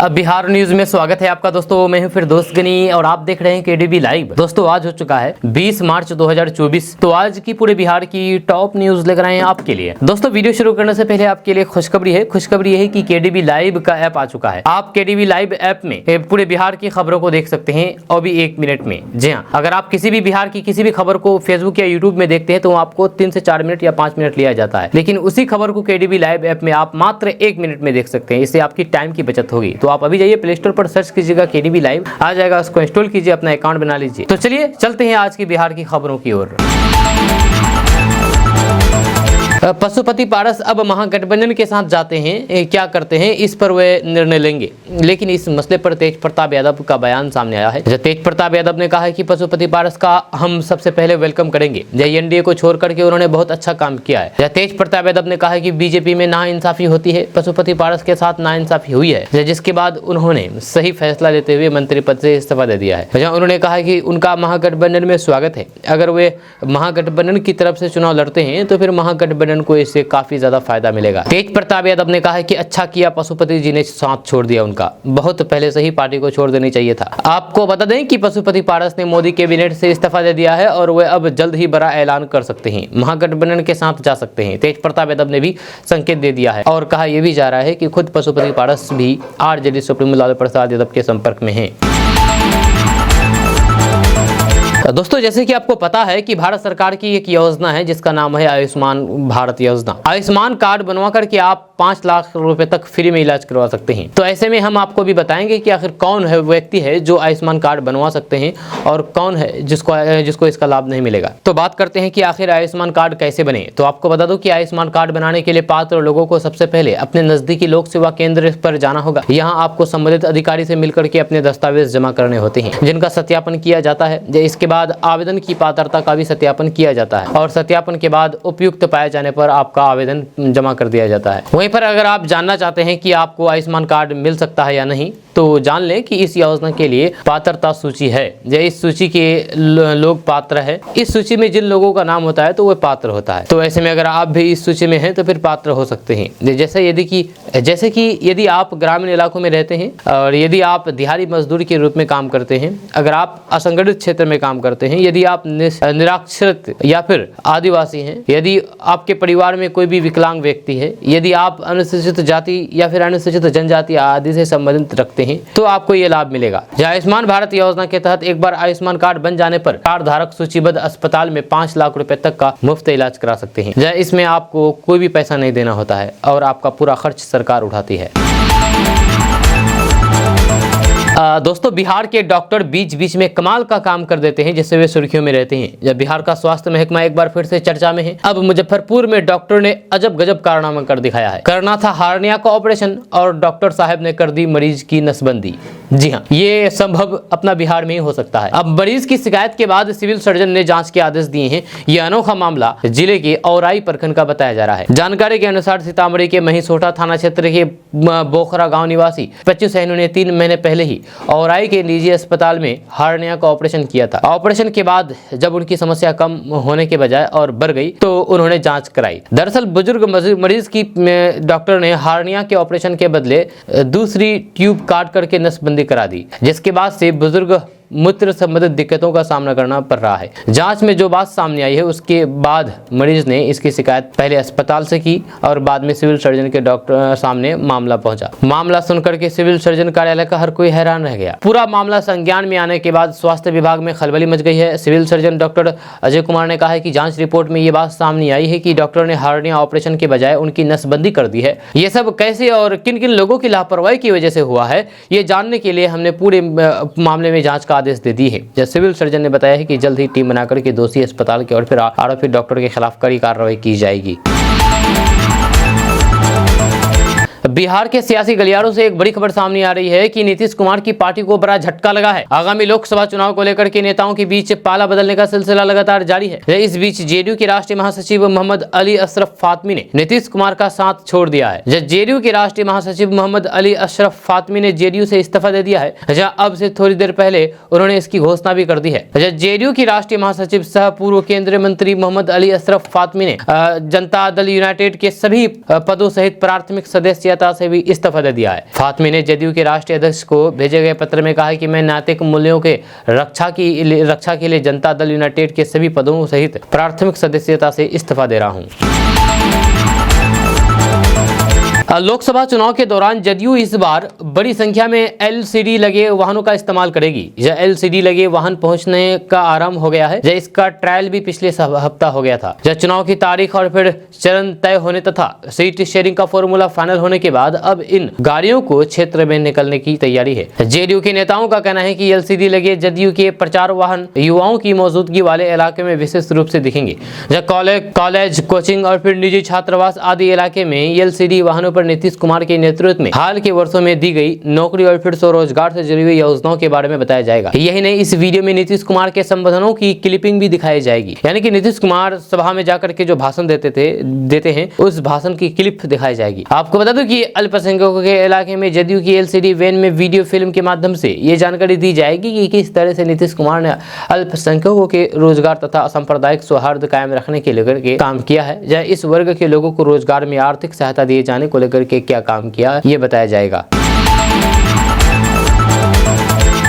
अब बिहार न्यूज में स्वागत है आपका दोस्तों। मैं हूं फिर दोस्त गनी और आप देख रहे हैं केडीबी लाइव। दोस्तों आज हो चुका है 20 मार्च 2024। तो आज की पूरे बिहार की टॉप न्यूज लेकर आए हैं आपके लिए। दोस्तों वीडियो शुरू करने से पहले आपके लिए खुशखबरी है। खुशखबरी यह है कि केडीबी लाइव का ऐप आ चुका है। आप केडीबी लाइव ऐप में पूरे बिहार की खबरों को देख सकते हैं और भी 1 मिनट में। जी हाँ, अगर आप किसी भी बिहार की किसी भी खबर को फेसबुक या यूट्यूब में देखते हैं तो आपको 3 से 4 मिनट या 5 मिनट लिया जाता है, लेकिन उसी खबर को केडीबी लाइव ऐप में आप मात्र 1 मिनट में देख सकते हैं। इससे आपकी टाइम की बचत होगी। तो आप अभी जाइए प्ले स्टोर पर सर्च कीजिएगा केडीबी लाइव, आ जाएगा, उसको इंस्टॉल कीजिए, अपना अकाउंट बना लीजिए। तो चलिए चलते हैं आज की बिहार की खबरों की ओर। पशुपति पारस अब महागठबंधन के साथ जाते हैं, क्या करते हैं इस पर वे निर्णय लेंगे। लेकिन इस मसले पर तेज प्रताप यादव का बयान सामने आया है। तेज प्रताप यादव ने कहा है कि पशुपति पारस का हम सबसे पहले वेलकम करेंगे। एनडीए को छोड़ करके उन्होंने बहुत अच्छा काम किया है। तेज प्रताप यादव ने कहा है कि बीजेपी में नाइंसाफी होती है, पशुपति पारस के साथ नाइंसाफी हुई है, जिसके बाद उन्होंने सही फैसला लेते हुए मंत्री पद से इस्तीफा दे दिया है। उन्होंने कहा कि उनका महागठबंधन में स्वागत है। अगर वे महागठबंधन की तरफ से चुनाव लड़ते हैं तो फिर महागठबंधन को इससे काफी ज्यादा फायदा मिलेगा। तेज प्रताप यादव ने कहा है कि अच्छा किया पशुपति जी ने साथ छोड़ दिया, उनका बहुत पहले से ही पार्टी को छोड़ देनी चाहिए था। आपको बता दें कि पशुपति पारस ने मोदी कैबिनेट से इस्तीफा दे दिया है और वे अब जल्द ही बड़ा ऐलान कर सकते हैं, महागठबंधन के साथ जा सकते हैं। तेज प्रताप यादव ने भी संकेत दे दिया है और कहा यह भी जा रहा है कि खुद पशुपति पारस भी आरजेडी सुप्रीमो लालू प्रसाद यादव के संपर्क में हैं। दोस्तों जैसे कि आपको पता है कि भारत सरकार की एक योजना है जिसका नाम है आयुष्मान भारत योजना। आयुष्मान कार्ड बनवा करके आप 5 लाख रुपए तक फ्री में इलाज करवा सकते हैं। तो ऐसे में हम आपको भी बताएंगे कि आखिर कौन है व्यक्ति है जो आयुष्मान कार्ड बनवा सकते हैं और कौन है जिसको इसका लाभ नहीं मिलेगा। तो बात करते हैं कि आखिर आयुष्मान कार्ड कैसे बने। तो आपको बता दूं कि आयुष्मान कार्ड बनाने के लिए पात्र लोगों को सबसे पहले अपने नजदीकी लोक सेवा केंद्र पर जाना होगा। यहाँ आपको संबंधित अधिकारी से मिलकर के अपने दस्तावेज जमा करने होते हैं, जिनका सत्यापन किया जाता है। इसके बाद आवेदन की पात्रता का भी सत्यापन किया जाता है और सत्यापन के बाद उपयुक्त पाए जाने पर आपका आवेदन जमा कर दिया जाता है। वहीं पर अगर आप जानना चाहते हैं कि आपको आयुष्मान कार्ड मिल सकता है या नहीं, तो जान लें कि इस योजना के लिए पात्रता सूची है। इस सूची के लोग पात्र है। इस सूची में जिन लोगों का नाम होता है तो वह पात्र होता है। तो ऐसे में अगर आप भी इस सूची में हैं तो फिर पात्र हो सकते हैं। जैसे कि यदि आप ग्रामीण इलाकों में रहते हैं और यदि आप दिहाड़ी मजदूर के रूप में काम करते हैं, अगर आप असंगठित क्षेत्र में काम करते हैं, यदि आप निरक्षरित या फिर आदिवासी हैं, यदि आपके परिवार में कोई भी विकलांग व्यक्ति है, यदि आप अनुसूचित जाति या फिर अनुसूचित जनजाति आदि से संबंधित रखते हैं तो आपको ये लाभ मिलेगा। आयुष्मान भारत योजना के तहत एक बार आयुष्मान कार्ड बन जाने पर कार्ड धारक सूचीबद्ध अस्पताल में 5 लाख रुपए तक का मुफ्त इलाज करा सकते हैं। इसमें आपको कोई भी पैसा नहीं देना होता है और आपका पूरा खर्च सरकार उठाती है। दोस्तों बिहार के डॉक्टर बीच बीच में कमाल का काम कर देते हैं जिससे वे सुर्खियों में रहते हैं। जब बिहार का स्वास्थ्य महकमा एक बार फिर से चर्चा में है। अब मुजफ्फरपुर में डॉक्टर ने अजब गजब कारनामा कर दिखाया है। करना था हार्निया का ऑपरेशन और डॉक्टर साहब ने कर दी मरीज की नसबंदी। जी हाँ, ये संभव अपना बिहार में ही हो सकता है। अब मरीज की शिकायत के बाद सिविल सर्जन ने जांच के आदेश दिए हैं। यह अनोखा मामला जिले के औराई प्रखंड का बताया जा रहा है। जानकारी के अनुसार सीतामढ़ी के महिसोटा थाना क्षेत्र के बोखरा गाँव निवासी 25 बहनों ने 3 महीने पहले ही औराई के निजी अस्पताल में हार्निया का ऑपरेशन किया था। ऑपरेशन के बाद जब उनकी समस्या कम होने के बजाय और बढ़ गई तो उन्होंने जांच कराई। दरअसल बुजुर्ग मरीज की डॉक्टर ने हार्निया के ऑपरेशन के बदले दूसरी ट्यूब काट करके नसबंदी करा दी, जिसके बाद से बुजुर्ग मूत्र संबंधित दिक्कतों का सामना करना पड़ रहा है। जांच में जो बात सामने आई है उसके बाद मरीज ने इसकी शिकायत पहले अस्पताल से की और बाद में सिविल सर्जन के डॉक्टर सामने मामला पहुंचा। मामला सुनकर के सिविल सर्जन कार्यालय का हर कोई हैरान रह गया। पूरा मामला संज्ञान में आने के बाद स्वास्थ्य विभाग में खलबली मच गई है। Civil surgeon doctor Ajay Kumar ने कहा है कि जांच रिपोर्ट में ये बात सामने आई है कि डॉक्टर ने हार्निया ऑपरेशन के बजाय उनकी नसबंदी कर दी है। ये सब कैसे और किन किन लोगों की लापरवाही की वजह से हुआ है, ये जानने के लिए हमने पूरे मामले में जांच का आदेश दे दी है। जब सिविल सर्जन ने बताया है कि जल्द ही टीम बनाकर के दोषी अस्पताल के और फिर आरोपी डॉक्टर के खिलाफ कड़ी कार्रवाई की जाएगी। बिहार के सियासी गलियारों से एक बड़ी खबर सामने आ रही है कि नीतीश कुमार की पार्टी को बड़ा झटका लगा है। आगामी लोकसभा चुनाव को लेकर के नेताओं के बीच पाला बदलने का सिलसिला लगातार जारी है। इस बीच जेडीयू के राष्ट्रीय महासचिव मोहम्मद अली अशरफ फातमी ने नीतीश कुमार का साथ छोड़ दिया है। जेडीयू के राष्ट्रीय महासचिव मोहम्मद अली अशरफ फातमी ने जेडीयू से इस्तीफा दे दिया है। अब से थोड़ी देर पहले उन्होंने इसकी घोषणा भी कर दी है। जेडीयू की राष्ट्रीय महासचिव सह पूर्व केंद्रीय मंत्री मोहम्मद अली अशरफ फातमी ने जनता दल यूनाइटेड के सभी पदों सहित प्राथमिक सदस्यता सदस्यता से भी इस्तीफा दे दिया है। फातमी ने जदयू के राष्ट्रीय अध्यक्ष को भेजे गए पत्र में कहा है कि मैं नैतिक मूल्यों के रक्षा के लिए जनता दल यूनाइटेड के सभी पदों सहित प्राथमिक सदस्यता से इस्तीफा दे रहा हूं। लोकसभा चुनाव के दौरान जदयू इस बार बड़ी संख्या में एलसीडी लगे वाहनों का इस्तेमाल करेगी। यह एलसीडी लगे वाहन पहुंचने का आरंभ हो गया है। इसका ट्रायल भी पिछले हफ्ता हो गया था। जब चुनाव की तारीख और फिर चरण तय होने तथा सीट शेयरिंग का फॉर्मूला फाइनल होने के बाद अब इन गाड़ियों को क्षेत्र में निकलने की तैयारी है। जेडीयू के नेताओं का कहना है कि एलसीडी लगे जदयू के प्रचार वाहन युवाओं की मौजूदगी वाले इलाके में विशेष रूप से दिखेंगे। जब कॉलेज, कोचिंग और फिर निजी छात्रावास आदि इलाके में एलसीडी वाहनों नीतीश कुमार के नेतृत्व में हाल के वर्षों में दी गई नौकरी और फिर स्वरोजगार से जुड़ी हुई योजनाओं के बारे में बताया जाएगा। यही नहीं, इस वीडियो में नीतीश कुमार के संबोधनों की क्लिपिंग भी दिखाई जाएगी। यानी कि नीतीश कुमार सभा में जाकर के जो भाषण देते हैं उस भाषण की क्लिप दिखाई जाएगी। आपको बता दूं कि अल्पसंख्यकों के इलाके में जदयू की एलसीडी वैन में वीडियो फिल्म के माध्यम से ये जानकारी दी जाएगी कि किस तरह से नीतीश कुमार ने अल्पसंख्यकों के रोजगार तथा सांप्रदायिक सौहार्द कायम रखने के लेकर के काम किया है। या इस वर्ग के लोगों को रोजगार में आर्थिक सहायता दिए जाने को लेकर के क्या काम किया ये बताया जाएगा।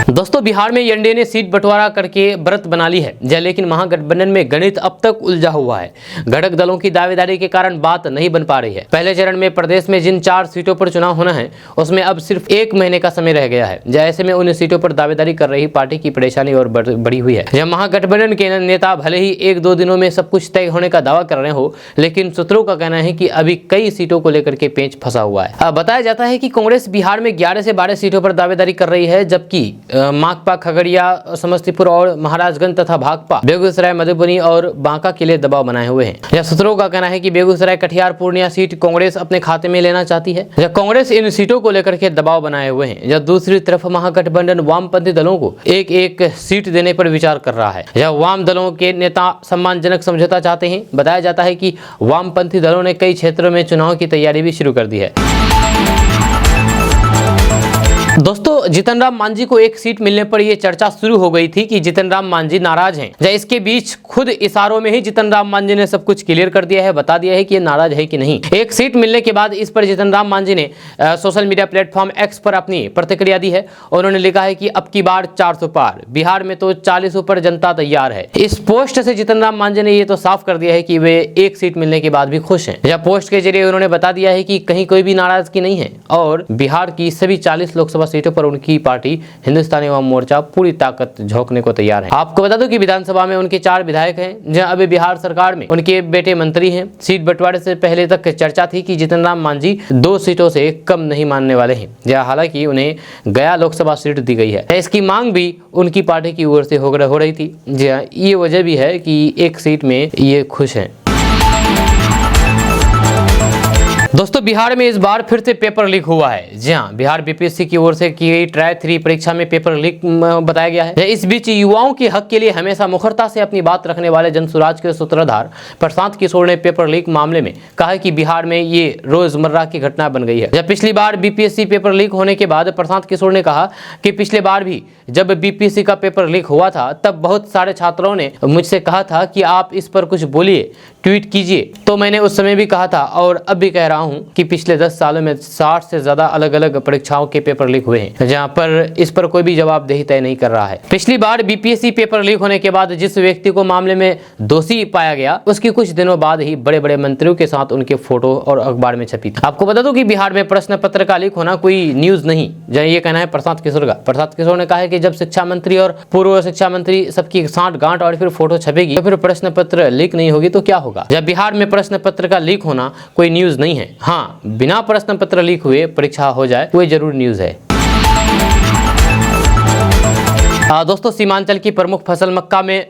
दोस्तों, बिहार में एनडीए ने सीट बंटवारा करके व्रत बना ली है। लेकिन महागठबंधन में गणित अब तक उलझा हुआ है। घटक दलों की दावेदारी के कारण बात नहीं बन पा रही है। पहले चरण में प्रदेश में जिन 4 सीटों पर चुनाव होना है उसमें अब सिर्फ 1 महीने का समय रह गया है। ऐसे में उन सीटों पर दावेदारी कर रही पार्टी की परेशानी और बढ़ी हुई है। जब महागठबंधन के नेता भले ही 1-2 दिनों में सब कुछ तय होने का दावा कर रहे हो, लेकिन सूत्रों का कहना है कि अभी कई सीटों को लेकर के पेंच फंसा हुआ है। बताया जाता है कि कांग्रेस बिहार में 11 से 12 सीटों पर दावेदारी कर रही है, जबकि माकपा खगड़िया, समस्तीपुर और महाराजगंज तथा भाकपा बेगूसराय, मधुबनी और बांका के लिए दबाव बनाए हुए हैं। यह सूत्रों का कहना है कि बेगूसराय, कटिहार, पूर्णिया सीट कांग्रेस अपने खाते में लेना चाहती है। जब कांग्रेस इन सीटों को लेकर के दबाव बनाए हुए हैं, जब दूसरी तरफ महागठबंधन वामपंथी दलों को एक सीट देने पर विचार कर रहा है। जब वाम दलों के नेता सम्मानजनक समझौता चाहते हैं। बताया जाता है कि वामपंथी दलों ने कई क्षेत्रों में चुनाव की तैयारी भी शुरू कर दी है। दोस्तों, जीतन राम मांझी को एक सीट मिलने पर यह चर्चा शुरू हो गई थी कि जीतन राम मांझी नाराज हैं। इसके बीच खुद इशारों में ही जीतन राम मांझी ने सब कुछ क्लियर कर दिया है, बता दिया है कि ये नाराज है कि नहीं। एक सीट मिलने के बाद इस पर जीतन राम मांझी ने सोशल मीडिया प्लेटफॉर्म एक्स पर अपनी प्रतिक्रिया दी है। उन्होंने लिखा है कि अब की बार 400 पार, बिहार में तो 40 पर जनता तैयार है। इस पोस्ट से जीतन राम मांझी ने ये तो साफ कर दिया है कि वे एक सीट मिलने के बाद भी खुश हैं। यह पोस्ट के जरिए उन्होंने बता दिया है कि कहीं कोई भी नाराजगी नहीं है और बिहार की सभी 40 लोकसभा सीटों पर उनकी पार्टी हिंदुस्तानी अवाम मोर्चा पूरी ताकत झोंकने को तैयार है। आपको बता दूं कि विधानसभा में उनके 4 विधायक हैं, जहां अभी बिहार सरकार में उनके बेटे मंत्री हैं। सीट बंटवारे से पहले तक चर्चा थी कि जीतन राम मांझी 2 सीटों से कम नहीं मानने वाले हैं। जहां हालांकि उन्हें गया लोकसभा सीट दी गई है। इसकी मांग भी उनकी पार्टी की ओर से हो रही थी। जहां ये वजह भी है कि एक सीट में ये खुश हैं। दोस्तों, बिहार में इस बार फिर से पेपर लीक हुआ है। जी हाँ, बिहार बीपीएससी की ओर से की गई ट्राई 3 परीक्षा में पेपर लीक बताया गया है। इस बीच युवाओं के हक के लिए हमेशा मुखरता से अपनी बात रखने वाले जनसुराज के सूत्रधार प्रशांत किशोर ने पेपर लीक मामले में कहा है कि बिहार में ये रोजमर्रा की घटना बन गई है। जब पिछली बार बीपीएससी पेपर लीक होने के बाद प्रशांत किशोर ने कहा कि पिछले बार भी जब बीपीएससी का पेपर लीक हुआ था तब बहुत सारे छात्रों ने मुझसे कहा था कि आप इस पर कुछ बोलिए, ट्वीट कीजिए। तो मैंने उस समय भी कहा था और अब भी कह रहा हूं कि पिछले 10 सालों में 60 से ज्यादा अलग अलग परीक्षाओं के पेपर लीक हुए हैं, जहां पर इस पर कोई भी जवाबदेही तय नहीं कर रहा है। पिछली बार बीपीएससी पेपर लीक होने के बाद जिस व्यक्ति को मामले में दोषी पाया गया उसके कुछ दिनों बाद ही बड़े बड़े मंत्रियों के साथ उनके फोटो और अखबार में छपी थी। आपको बता दूं कि बिहार में प्रश्न पत्र का लीक होना कोई न्यूज नहीं, जहां ये कहना है प्रशांत किशोर का। प्रशांत किशोर ने कहा है कि जब शिक्षा मंत्री और पूर्व शिक्षा मंत्री सबकी साठ गांठ और फिर फोटो छपेगी तो फिर प्रश्न पत्र लीक नहीं होगी तो क्या होगा। जब बिहार में प्रश्न पत्र का लीक होना कोई न्यूज नहीं है। हाँ, बिना प्रश्न पत्र लीक हुए परीक्षा हो जाए वो जरूर न्यूज है। दोस्तों, सीमांचल की प्रमुख फसल मक्का में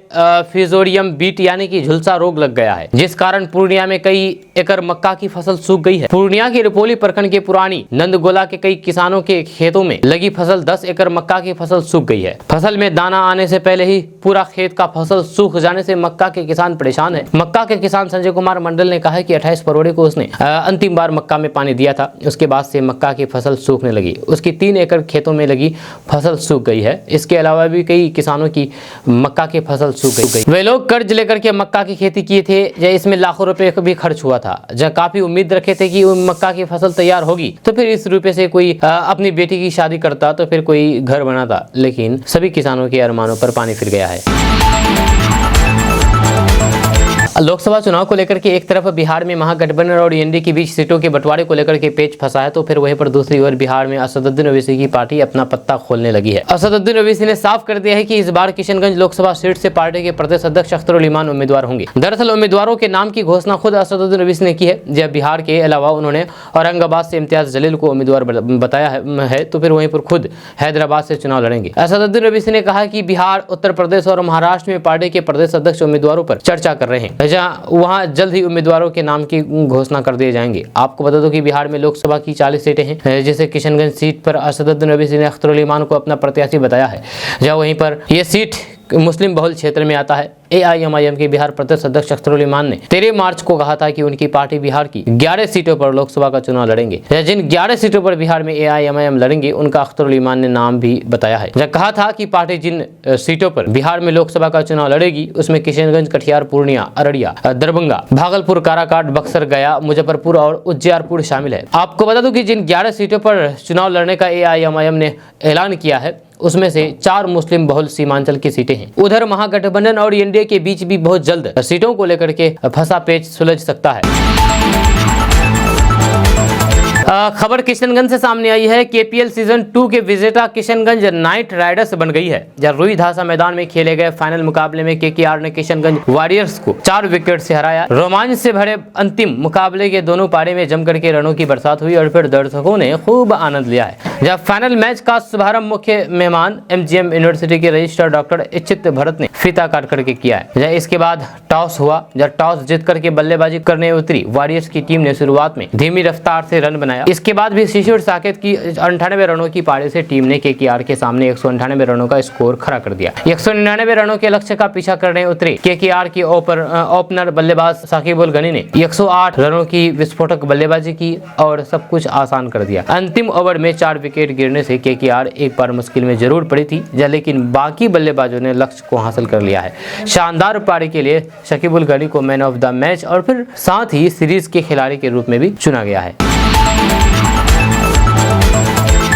फिजोरियम बीट यानी कि झुलसा रोग लग गया है, जिस कारण पूर्णिया में कई एकड़ मक्का की फसल सूख गई है। पूर्णिया के रुपोली प्रखंड के पुरानी नंदगोला के कई किसानों के खेतों में लगी फसल 10 एकड़ मक्का की फसल सूख गई है। फसल में दाना आने से पहले ही पूरा खेत का फसल सूख जाने से मक्का के किसान परेशान है। मक्का के किसान संजय कुमार मंडल ने कहा है कि 28 फरवरी को उसने अंतिम बार मक्का में पानी दिया था। उसके बाद से मक्का की फसल सूखने लगी। उसकी 3 एकड़ खेतों में लगी फसल सूख गई है। इसके अलावा भी कई किसानों की मक्का की फसल सूख गई। वे लोग कर्ज लेकर के मक्का की खेती किए थे, इसमें लाखों रुपए भी खर्च हुआ था। जब काफी उम्मीद रखे थे कि मक्का की फसल तैयार होगी तो फिर इस रुपए से कोई अपनी बेटी की शादी करता, तो फिर कोई घर बनाता, लेकिन सभी किसानों के अरमानों पर पानी फिर गया है। लोकसभा चुनाव को लेकर के एक तरफ बिहार में महागठबंधन और एनडीए के बीच सीटों के बंटवारे को लेकर के पेच फंसा है, तो फिर वहीं पर दूसरी ओर बिहार में असदुद्दीन ओवैसी की पार्टी अपना पत्ता खोलने लगी है। असदुद्दीन ओवैसी ने साफ कर दिया है कि इस बार किशनगंज लोकसभा सीट से पार्टी के प्रदेश अध्यक्ष अख्तरुल इमान उम्मीदवार होंगे। दरअसल उम्मीदवारों के नाम की घोषणा खुद असदुद्दीन ओवैसी ने की है। जब बिहार के अलावा उन्होंने औरंगाबाद से इम्तियाज जलील को उम्मीदवार बताया है, तो फिर वहीं पर खुद हैदराबाद से चुनाव लड़ेंगे। असदुद्दीन ओवैसी ने कहा कि बिहार, उत्तर प्रदेश और महाराष्ट्र में पार्टी के प्रदेश अध्यक्ष उम्मीदवारों पर चर्चा कर रहे हैं, जहाँ वहां जल्द ही उम्मीदवारों के नाम की घोषणा कर दिए जाएंगे। आपको बता दो कि बिहार में लोकसभा की 40 सीटें हैं, जैसे किशनगंज सीट पर असदुद्दीन ओवैसी ने अख्तरुल इमान को अपना प्रत्याशी बताया है, जहाँ वहीं पर यह सीट मुस्लिम बहुल क्षेत्र में आता है। एआईएमआईएम के बिहार प्रदेश अध्यक्ष अख्तरुल इमान ने 13 मार्च को कहा था कि उनकी पार्टी बिहार की 11 सीटों पर लोकसभा का चुनाव लड़ेंगे। जिन 11 सीटों पर बिहार में एआईएमआईएम लड़ेंगे, उनका अख्तरुल इमान ने नाम भी बताया है। जब कहा था कि पार्टी जिन सीटों पर बिहार में लोकसभा का चुनाव लड़ेगी, उसमें किशनगंज, कटिहार, पूर्णिया, अररिया, दरभंगा, भागलपुर, काराकाट, बक्सर, गया, मुजफ्फरपुर और उज्जैरपुर शामिल है। आपको बता दूं कि जिन 11 सीटों पर चुनाव लड़ने का एआईएमआईएम ने ऐलान किया है, उसमें से 4 मुस्लिम बहुल सीमांचल की सीटें हैं। उधर महागठबंधन और एनडीए के बीच भी बहुत जल्द सीटों को लेकर के फंसा पेच सुलझ सकता है। खबर किशनगंज से सामने आई है। केपीएल सीजन 2 के विजेता किशनगंज नाइट राइडर्स बन गई है। जब रुई धासा मैदान में खेले गए फाइनल मुकाबले में केकेआर ने किशनगंज वॉरियर्स को 4 विकेट से हराया। रोमांच से भरे अंतिम मुकाबले के दोनों पारी में जमकर के रनों की बरसात हुई और फिर दर्शकों ने खूब आनंद लिया है। जब फाइनल मैच का शुभारंभ मुख्य मेहमान एमजीएम यूनिवर्सिटी के रजिस्ट्रार डॉक्टर इच्छित भरत ने फीता काट करके किया है। इसके बाद टॉस हुआ। जब टॉस जीत करके बल्लेबाजी करने उतरी वॉरियर्स की टीम ने शुरुआत में धीमी रफ्तार से रन बनाया। इसके बाद भी शिशिर साकेत की 98 रनों की पारी से टीम ने केकेआर के सामने 198 रनों का स्कोर खड़ा कर दिया। 199 रनों के लक्ष्य का पीछा करने उतरे केकेआर की ओपनर बल्लेबाज साकिबुल गनी ने 108 रनों की विस्फोटक बल्लेबाजी की और सब कुछ आसान कर दिया। अंतिम ओवर में 4 विकेट गिरने से केकेआर एक बार मुश्किल में जरूर पड़ी थी, लेकिन बाकी बल्लेबाजों ने लक्ष्य को हासिल कर लिया है। शानदार पारी के लिए साकिबुल गनी को मैन ऑफ द मैच और फिर साथ ही सीरीज के खिलाड़ी के रूप में भी चुना गया है।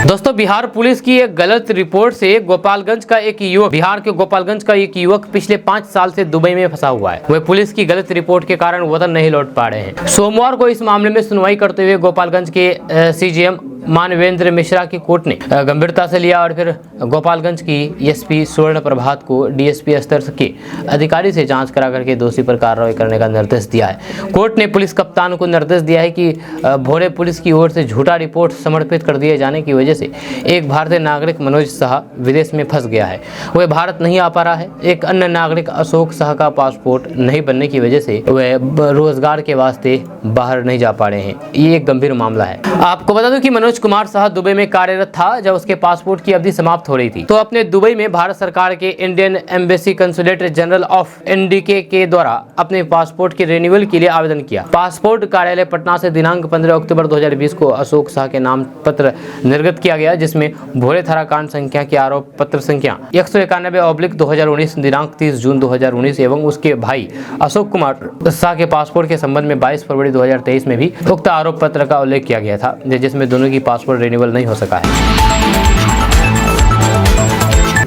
दोस्तों, बिहार पुलिस की एक गलत रिपोर्ट से बिहार के गोपालगंज का एक युवक पिछले 5 साल से दुबई में फंसा हुआ है। वह पुलिस की गलत रिपोर्ट के कारण वतन नहीं लौट पा रहे हैं। सोमवार को इस मामले में सुनवाई करते हुए गोपालगंज के सीजीएम मानवेंद्र मिश्रा की कोर्ट ने गंभीरता से लिया और फिर गोपालगंज की एसपी स्वर्ण प्रभात को डीएसपी स्तर के अधिकारी से जांच करा करके दोषी पर कार्रवाई करने का निर्देश दिया है। कोर्ट ने पुलिस कप्तान को निर्देश दिया है कि भोरे पुलिस की ओर से झूठा रिपोर्ट समर्पित कर दिए जाने की वजह से एक भारतीय नागरिक मनोज शाह विदेश में फंस गया है। वह भारत नहीं आ पा रहा है। एक अन्य नागरिक अशोक शाह का पासपोर्ट नहीं बनने की वजह से वह रोजगार के वास्ते बाहर नहीं जा पा रहे हैं। ये एक गंभीर मामला है। आपको बता दूं कि मनोज कुमार शाह दुबई में कार्यरत था जब उसके पासपोर्ट की अवधि समाप्त हो रही थी, तो अपने दुबई में भारत सरकार के Indian embassy consulate general of NDK के द्वारा अपने पासपोर्ट के रिन्यूअल के लिए आवेदन किया। पासपोर्ट कार्यालय पटना से दिनांक 15 अक्टूबर 2020 को अशोक शाह के नाम पत्र निर्गत किया गया, जिसमें भोरे थाराकांड संख्या के आरोप पत्र संख्या 191/2019 दिनांक 30 जून 2019 एवं उसके भाई अशोक कुमार शाह के पासपोर्ट के संबंध में 22 फरवरी 2023 में भी उक्त आरोप पत्र का उल्लेख किया गया था, जिसमें दोनों की पासपोर्ट रिन्यूअल नहीं हो सका है।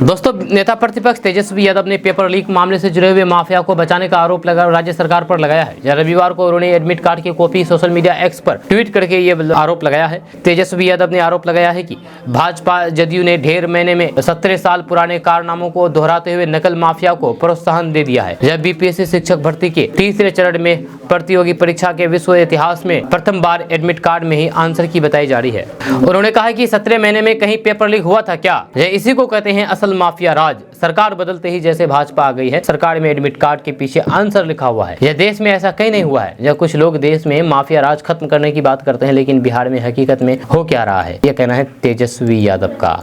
दोस्तों, नेता प्रतिपक्ष तेजस्वी यादव ने पेपर लीक मामले से जुड़े हुए माफिया को बचाने का आरोप राज्य सरकार पर लगाया है। रविवार को उन्होंने एडमिट कार्ड की कॉपी सोशल मीडिया एक्स पर ट्वीट करके ये आरोप लगाया है। तेजस्वी यादव ने आरोप लगाया है कि भाजपा जदयू ने ढेर महीने में 17 साल पुराने कारनामों को दोहराते हुए नकल माफिया को प्रोत्साहन दे दिया है। जब बीपीएससी शिक्षक भर्ती के तीसरे चरण में प्रतियोगी परीक्षा के विश्व इतिहास में प्रथम बार एडमिट कार्ड में ही आंसर की बताई जा रही है। उन्होंने कहा कि 17 महीने में कहीं पेपर लीक हुआ था क्या? इसी को कहते हैं असल माफिया राज। सरकार बदलते ही जैसे भाजपा आ गई है, सरकार में एडमिट कार्ड के पीछे आंसर लिखा हुआ है। यह देश में ऐसा कहीं नहीं हुआ है। जब कुछ लोग देश में माफिया राज खत्म करने की बात करते हैं, लेकिन बिहार में हकीकत में हो क्या रहा है, यह कहना है तेजस्वी यादव का।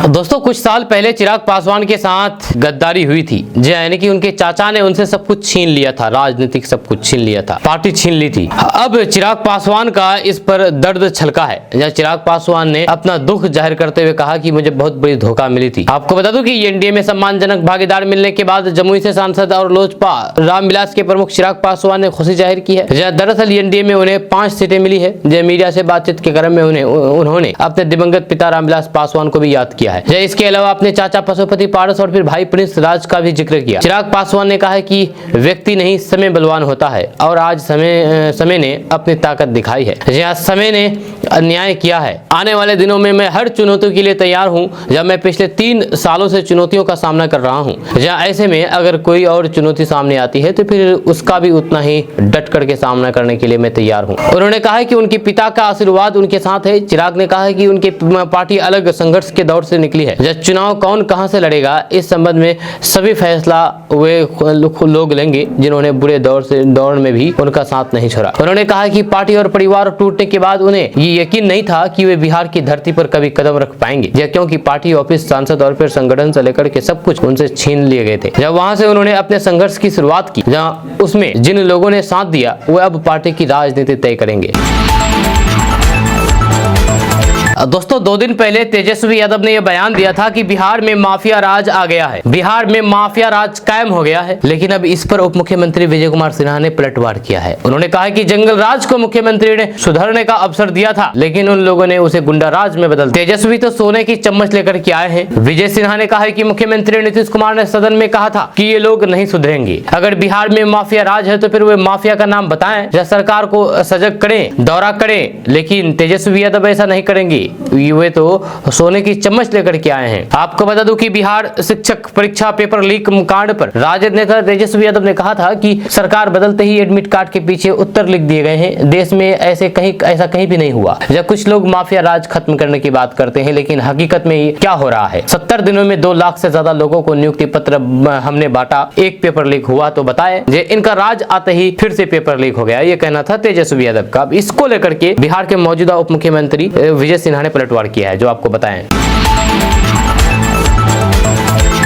दोस्तों कुछ साल पहले चिराग पासवान के साथ गद्दारी हुई थी, यानी कि उनके चाचा ने उनसे सब कुछ छीन लिया था, राजनीतिक सब कुछ छीन लिया था, पार्टी छीन ली थी। अब चिराग पासवान का इस पर दर्द छलका है। जहाँ चिराग पासवान ने अपना दुख जाहिर करते हुए कहा कि मुझे बहुत बड़ी धोखा मिली थी। आपको बता दूं कि एनडीए में सम्मानजनक भागीदार मिलने के बाद जमुई से सांसद और लोजपा रामविलास के प्रमुख चिराग पासवान ने खुशी जाहिर की है। दरअसल एनडीए में उन्हें 5 सीटें मिली है। मीडिया से बातचीत के क्रम में उन्होंने अपने दिवंगत पिता रामविलास पासवान को भी याद किया है। इसके अलावा अपने चाचा पशुपति पारस और फिर भाई प्रिंस राज का भी जिक्र किया। चिराग पासवान ने कहा है कि व्यक्ति नहीं समय बलवान होता है और आज समय ने अपनी ताकत दिखाई है। जहाँ समय ने अन्याय किया है। आने वाले दिनों में मैं हर चुनौती के लिए तैयार हूँ। जब मैं पिछले 3 सालों से चुनौतियों का सामना कर रहा हूँ, जहाँ ऐसे में अगर कोई और चुनौती सामने आती है तो फिर उसका भी उतना ही डट करके सामना करने के लिए मैं तैयार हूँ। उन्होंने कहा है कि उनके पिता का आशीर्वाद उनके साथ है। चिराग ने कहा है कि उनकी पार्टी अलग संघर्ष के दौर से निकली है। जब चुनाव कौन कहां से लड़ेगा इस संबंध में सभी फैसला वे लोग लेंगे जिन्होंने बुरे दौर में भी उनका साथ नहीं छोड़ा। उन्होंने कहा कि पार्टी और परिवार टूटने के बाद उन्हें ये यकीन नहीं था कि वे बिहार की धरती पर कभी कदम रख पाएंगे, क्योंकि पार्टी ऑफिस, सांसद और फिर संगठन से लेकर के सब कुछ उनसे छीन लिए गए थे। जब वहां से उन्होंने अपने संघर्ष की शुरुआत की, जहाँ उसमें जिन लोगों ने साथ दिया वे अब पार्टी की राजनीति तय करेंगे। दोस्तों 2 दिन पहले तेजस्वी यादव ने यह बयान दिया था कि बिहार में माफिया राज आ गया है, बिहार में माफिया राज कायम हो गया है। लेकिन अब इस पर उप मुख्यमंत्री विजय कुमार सिन्हा ने पलटवार किया है। उन्होंने कहा कि जंगल राज को मुख्यमंत्री ने सुधरने का अवसर दिया था, लेकिन उन लोगों ने उसे गुंडा राज में बदल दिया। तेजस्वी तो सोने की चम्मच लेकर के आए हैं। विजय सिन्हा ने कहा कि मुख्यमंत्री नीतीश कुमार ने सदन में कहा था कि ये लोग नहीं सुधरेंगे। अगर बिहार में माफिया राज है तो फिर वे माफिया का नाम बताएं या सरकार को सजग करें, दौरा करें। लेकिन तेजस्वी यादव ऐसा नहीं करेंगे। वे तो सोने की चम्मच लेकर के आए हैं। आपको बता दूं कि बिहार शिक्षक परीक्षा पेपर लीक कांड पर राजद नेता तेजस्वी यादव ने कहा था कि सरकार बदलते ही एडमिट कार्ड के पीछे उत्तर लिख दिए गए हैं। देश में ऐसा कहीं भी नहीं हुआ। जब कुछ लोग माफिया राज खत्म करने की बात करते हैं, लेकिन हकीकत में ये क्या हो रहा है? 70 दिनों में 2 लाख से ज्यादा लोगों को नियुक्ति पत्र हमने बांटा, एक पेपर लीक हुआ तो बताए। इनका राज आते ही फिर से पेपर लीक हो गया, ये कहना था तेजस्वी यादव का। इसको लेकर के बिहार के मौजूदा उप मुख्यमंत्री विजय सिन्हा ने पलटवार किया है, जो आपको बताएं।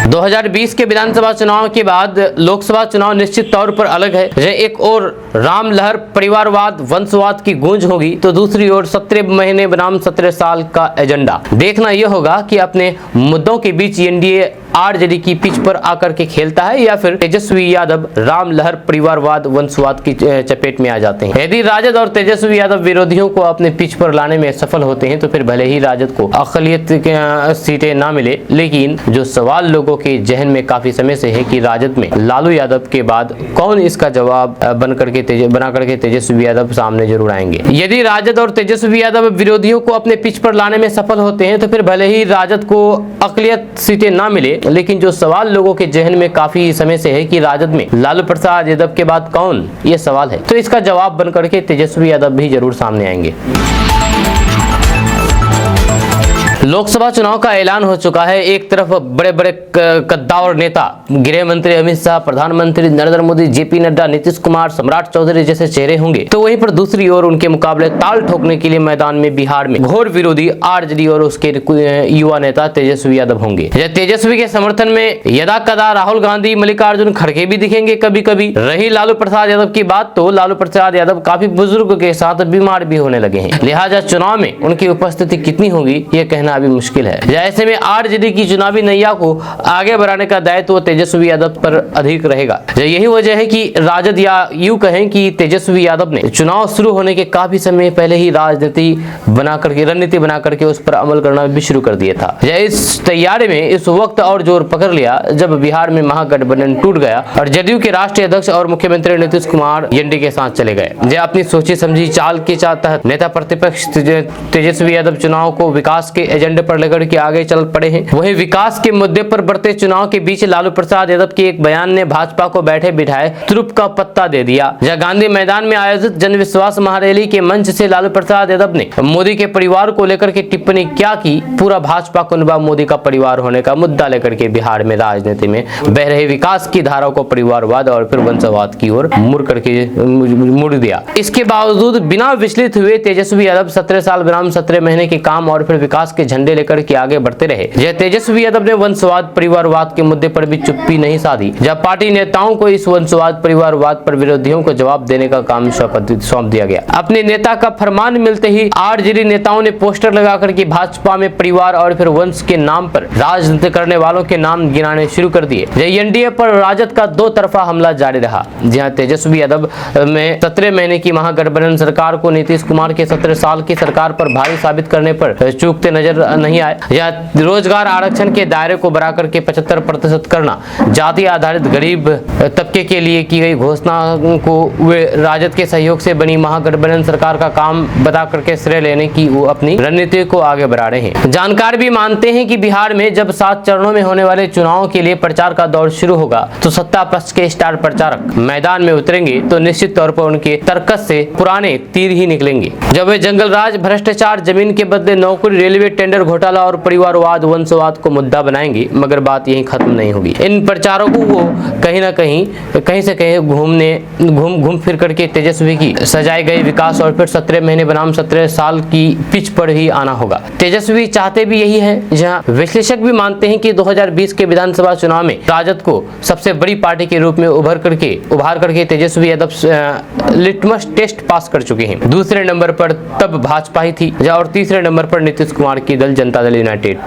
2020 के विधानसभा चुनाव के बाद लोकसभा चुनाव निश्चित तौर पर अलग है। एक और राम लहर, परिवारवाद, वंशवाद की गूंज होगी, तो दूसरी ओर 17 महीने बनाम 17 साल का एजेंडा। देखना यह होगा कि अपने मुद्दों के बीच एनडीए आरजेडी की पिच पर आकर के खेलता है या फिर तेजस्वी यादव राम लहर, परिवारवाद, वंशवाद की चपेट में आ जाते हैं। यदि राजद और तेजस्वी यादव विरोधियों को अपने पिच पर लाने में सफल होते हैं तो फिर भले ही राजद को अकलियत सीटें ना मिले, लेकिन जो सवाल लोगों के जहन में काफी समय से है कि राजद में लालू यादव के बाद कौन इसका जवाब बना करके तेजस्वी यादव सामने जरूर आएंगे। यदि राजद और तेजस्वी यादव विरोधियों को अपने पिच पर लाने में सफल होते हैं तो फिर भले ही राजद को अकलियत सीटें ना मिले, लेकिन जो सवाल लोगों के जहन में काफी समय से है कि राजद में लालू प्रसाद यादव के बाद कौन, ये सवाल है, तो इसका जवाब बन करके तेजस्वी यादव भी जरूर सामने आएंगे। लोकसभा चुनाव का ऐलान हो चुका है। एक तरफ बड़े बड़े कद्दावर नेता, गृह मंत्री अमित शाह, प्रधानमंत्री नरेंद्र मोदी, जेपी नड्डा, नीतीश कुमार, सम्राट चौधरी जैसे चेहरे होंगे, तो वहीं पर दूसरी ओर उनके मुकाबले ताल ठोकने के लिए मैदान में बिहार में घोर विरोधी आरजेडी और उसके युवा नेता तेजस्वी यादव होंगे। तेजस्वी के समर्थन में यदा कदा राहुल गांधी, मल्लिकार्जुन खड़गे भी दिखेंगे कभी कभी। रही लालू प्रसाद यादव की बात, तो लालू प्रसाद यादव काफी बुजुर्ग के साथ बीमार भी होने लगे हैं, लिहाजा चुनाव में उनकी उपस्थिति कितनी होगी ये कहना अभी मुश्किल है। ऐसे में आरजेडी की चुनावी नैया को आगे बढ़ाने का दायित्व तेजस्वी यादव पर अधिक रहेगा। यही वजह है कि राजद, या यूं कहें कि तेजस्वी यादव ने चुनाव शुरू होने के काफी समय पहले ही रणनीति बना करके उस पर अमल करना भी शुरू कर दिया था। इस तैयारी में इस वक्त और जोर पकड़ लिया जब बिहार में महागठबंधन टूट गया और जदयू के राष्ट्रीय अध्यक्ष और मुख्यमंत्री नीतीश कुमार एनडीए के साथ चले गए। अपनी सोची समझी चाल के तहत नेता प्रतिपक्ष तेजस्वी यादव चुनाव को विकास के एजेंडे पर लेकर के आगे चल पड़े हैं। वहीं विकास के मुद्दे पर बढ़ते चुनाव के बीच लालू प्रसाद यादव के एक बयान ने भाजपा को बैठे बिठाए तुरुप का पत्ता दे दिया। जहां गांधी मैदान में आयोजित जन विश्वास महारैली के मंच से लालू प्रसाद यादव ने मोदी के परिवार को लेकर के टिप्पणी क्या की। पूरा भाजपा कुनबा मोदी का परिवार होने का मुद्दा लेकर के बिहार में राजनीति में बह रहे विकास की धारा को परिवारवाद और फिर वंशवाद की ओर मुड़ दिया। इसके बावजूद बिना विचलित हुए तेजस्वी यादव 17 साल बनाम 17 महीने के काम और फिर विकास के झंडे लेकर के आगे बढ़ते रहे। जब तेजस्वी यादव ने वंशवाद परिवारवाद के मुद्दे पर भी चुप्पी नहीं साधी, जब पार्टी नेताओं को इस वंशवाद परिवारवाद पर विरोधियों को जवाब देने का काम सौंप दिया गया। अपने नेता का फरमान मिलते ही आरजेडी नेताओं ने पोस्टर लगाकर के भाजपा में परिवार और फिर वंश के नाम पर राजनीति करने वालों के नाम गिनाने शुरू कर दिए। एनडीए पर राजद का दो तरफा हमला जारी रहा। जहां तेजस्वी यादव में 17 महीने की महागठबंधन सरकार को नीतीश कुमार के 17 साल की सरकार पर भारी साबित करने पर चूकते नजर नहीं आए। या रोजगार आरक्षण के दायरे को बढ़ाकर के 75% करना, जाति आधारित गरीब तबके के लिए की गई घोषणा को वे राजद के सहयोग से बनी महागठबंधन सरकार का काम बता करके श्रेय लेने की वो अपनी रणनीति को आगे बढ़ा रहे हैं। जानकार भी मानते हैं कि बिहार में जब 7 चरणों में होने वाले चुनाव के लिए प्रचार का दौर शुरू होगा तो सत्ता पक्ष के स्टार प्रचारक मैदान में उतरेंगे तो निश्चित तौर पर उनके तर्कस से पुराने तीर ही निकलेंगे। जब वे जंगल राज, भ्रष्टाचार, जमीन के बदले नौकरी, रेलवे टेंडर घोटाला और परिवारवाद वंशवाद को मुद्दा बनाएंगे, मगर बात यही खत्म नहीं होगी। इन प्रचारकों को कहीं न कहीं से कहीं घूम फिर करके तेजस्वी की सजाई गई विकास और फिर 17 महीने बनाम 17 साल की पिच पर ही आना होगा। तेजस्वी चाहते भी यही है। जहां विश्लेषक भी मानते हैं कि 2020 के विधानसभा चुनाव में राजद को सबसे बड़ी पार्टी के रूप में उभार करके Tejashwi Yadav litmus test pass कर चुके हैं। दूसरे नंबर पर तब भाजपा ही थी और तीसरे नंबर पर नीतीश कुमार की दल जनता दल यूनाइटेड।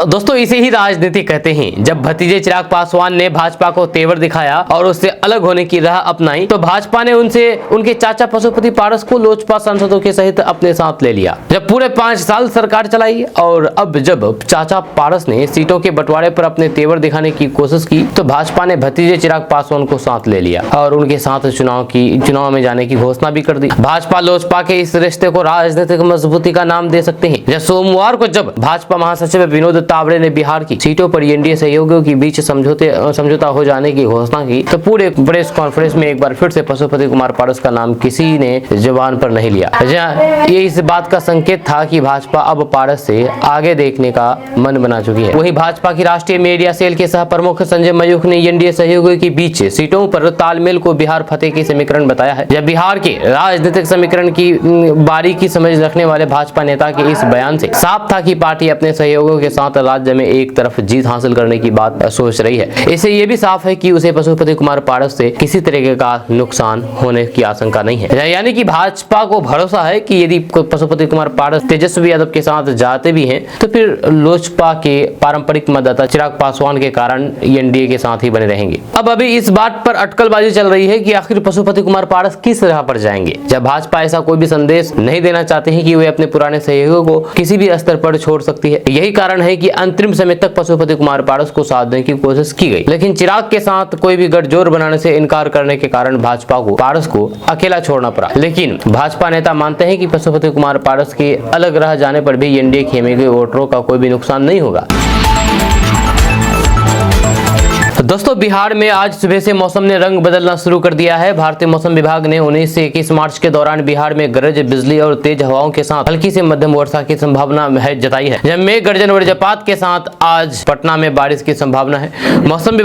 दोस्तों इसे ही राजनीति कहते हैं। जब भतीजे चिराग पासवान ने भाजपा को तेवर दिखाया और उससे अलग होने की राह अपनाई तो भाजपा ने उनके चाचा पशुपति पारस को लोजपा सांसदों के सहित अपने साथ ले लिया। जब पूरे 5 साल सरकार चलाई और अब जब चाचा पारस ने सीटों के बंटवारे पर अपने तेवर दिखाने की कोशिश की तो भाजपा ने भतीजे चिराग पासवान को साथ ले लिया और उनके साथ चुनाव में जाने की घोषणा भी कर दी। भाजपा लोजपा के इस रिश्ते को राजनीतिक मजबूती का नाम दे सकते हैं। जब सोमवार को जब भाजपा महासचिव विनोद तावड़े ने बिहार की सीटों पर एनडीए सहयोगियों के बीच समझौता हो जाने की घोषणा की तो पूरे प्रेस कॉन्फ्रेंस में एक बार फिर से पशुपति कुमार पारस का नाम किसी ने जुबान पर नहीं लिया। ये इस बात का संकेत था कि भाजपा अब पारस से आगे देखने का मन बना चुकी है। वहीं भाजपा की राष्ट्रीय मीडिया सेल के सह प्रमुख संजय मयूख ने एनडीए सहयोगियों के बीच सीटों पर तालमेल को बिहार फतेह की समीकरण बताया है। जब बिहार के राजनीतिक समीकरण की बारीकी समझ रखने वाले भाजपा नेता के इस बयान से साफ था कि पार्टी अपने सहयोगियों के साथ राज्य में एक तरफ जीत हासिल करने की बात सोच रही है। इससे यह भी साफ है कि उसे पशुपति कुमार पारस से किसी तरीके का नुकसान होने की आशंका नहीं है। यानी कि भाजपा को भरोसा है कि यदि पशुपति कुमार पारस तेजस्वी यादव के साथ जाते भी हैं तो फिर लोजपा के पारंपरिक मतदाता चिराग पासवान के कारण एनडीए के साथ ही बने रहेंगे। अब अभी इस बात पर अटकलबाजी चल रही है कि आखिर पशुपति कुमार पारस किस राह पर जाएंगे। जब भाजपा ऐसा कोई भी संदेश नहीं देना चाहते हैं कि वे अपने पुराने सहयोगियों को किसी भी स्तर पर छोड़ सकती है। यही कारण है कि अंतरिम समय तक पशुपति कुमार पारस को साधने की कोशिश की गई, लेकिन चिराग के साथ कोई भी गठजोड़ बनाने से इनकार करने के कारण भाजपा को पारस को अकेला छोड़ना पड़ा। लेकिन भाजपा नेता मानते हैं कि पशुपति कुमार पारस के अलग रह जाने पर भी एनडीए खेमे के वोटरों का कोई भी नुकसान नहीं होगा। दोस्तों बिहार में आज सुबह से मौसम ने रंग बदलना शुरू कर दिया है। भारतीय मौसम विभाग ने 19 से 21 मार्च के दौरान बिहार में गरज, बिजली और तेज हवाओं के साथ हल्की से मध्यम वर्षा की संभावना है जताई है। जब मेघ गर्जन वज्रपात के साथ आज पटना में बारिश की संभावना है। मौसम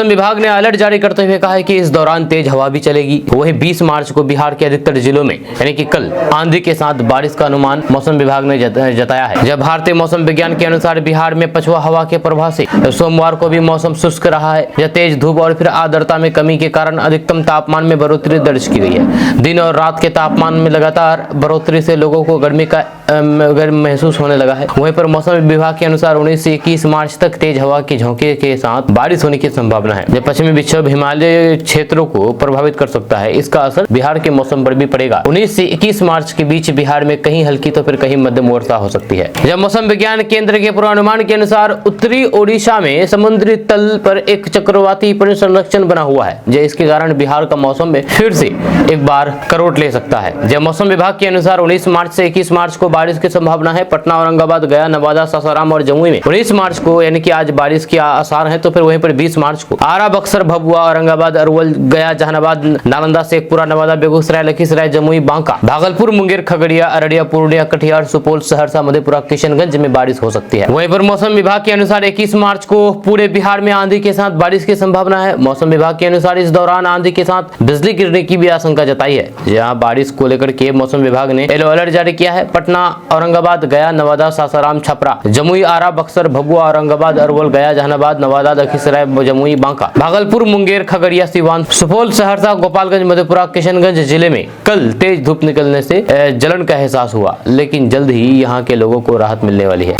विभाग ने अलर्ट जारी करते हुए कहा है कि इस दौरान तेज हवा भी चलेगी। वहीं 20 मार्च को बिहार के अधिकतर जिलों में यानी कि कल आंधी के साथ बारिश का अनुमान मौसम विभाग ने जताया है। जब भारतीय मौसम विज्ञान के अनुसार बिहार में पछुआ हवा के प्रभाव से सोमवार को भी मौसम शुष्क रहा है। यह तेज धूप और फिर आर्द्रता में कमी के कारण अधिकतम तापमान में बढ़ोतरी दर्ज की गई है। दिन और रात के तापमान में लगातार बढ़ोतरी से लोगों को गर्मी का गर्म महसूस होने लगा है। वहीं पर मौसम विभाग के अनुसार 19 से 21 मार्च तक तेज हवा के झोंके के साथ बारिश होने की संभावना है। जब पश्चिमी विक्षोभ हिमालय क्षेत्रों को प्रभावित कर सकता है, इसका असर बिहार के मौसम पर भी पड़ेगा। 19 से 21 मार्च के बीच बिहार में कहीं हल्की तो फिर कहीं मध्यम वर्षा हो सकती है। जब मौसम विज्ञान केंद्र के पूर्वानुमान के अनुसार उत्तरी ओडिशा में समुद्री तल पर एक चक्रवाती परिसंरचना बना हुआ है, जिसके कारण बिहार का मौसम में फिर से एक बार करवट ले सकता है। जब मौसम विभाग के अनुसार 19 मार्च से 21 मार्च को बारिश की संभावना है। पटना, औरंगाबाद, गया, नवादा, सासाराम और जमुई में 19 मार्च को यानी कि आज बारिश के आसार हैं। तो फिर वहीं पर 20 मार्च को आरा, बक्सर, भभुआ, औरंगाबाद, अरवल, गया, जहानाबाद, नालंदा, शेखपुरा, नवादा, बेगूसराय, लखीसराय, जमुई, बांका, भागलपुर, मुंगेर, खगड़िया, अररिया, पूर्णिया, कटिहार, सुपौल, सहरसा, मधेपुरा, किशनगंज में बारिश हो सकती है। वहीं पर मौसम विभाग के अनुसार 21 मार्च को पूरे बिहार में आंधी के साथ बारिश की संभावना है। मौसम विभाग के अनुसार इस दौरान आंधी के साथ बिजली गिरने की भी आशंका जताई है। जहां बारिश को लेकर के मौसम विभाग ने येलो अलर्ट जारी किया है। पटना, औरंगाबाद, गया, नवादा, सासाराम, छपरा, जमुई, आरा, बक्सर, भभुआ, औरंगाबाद, अरवल, गया, जहानाबाद, नवादा, लखीसराय, जमुई, बांका, भागलपुर, मुंगेर, खगड़िया, सीवान, सुपौल, सहरसा, गोपालगंज, मधेपुरा, किशनगंज जिले में कल तेज धूप निकलने से जलन का एहसास हुआ, लेकिन जल्द ही यहां के लोगों को राहत मिलने वाली है।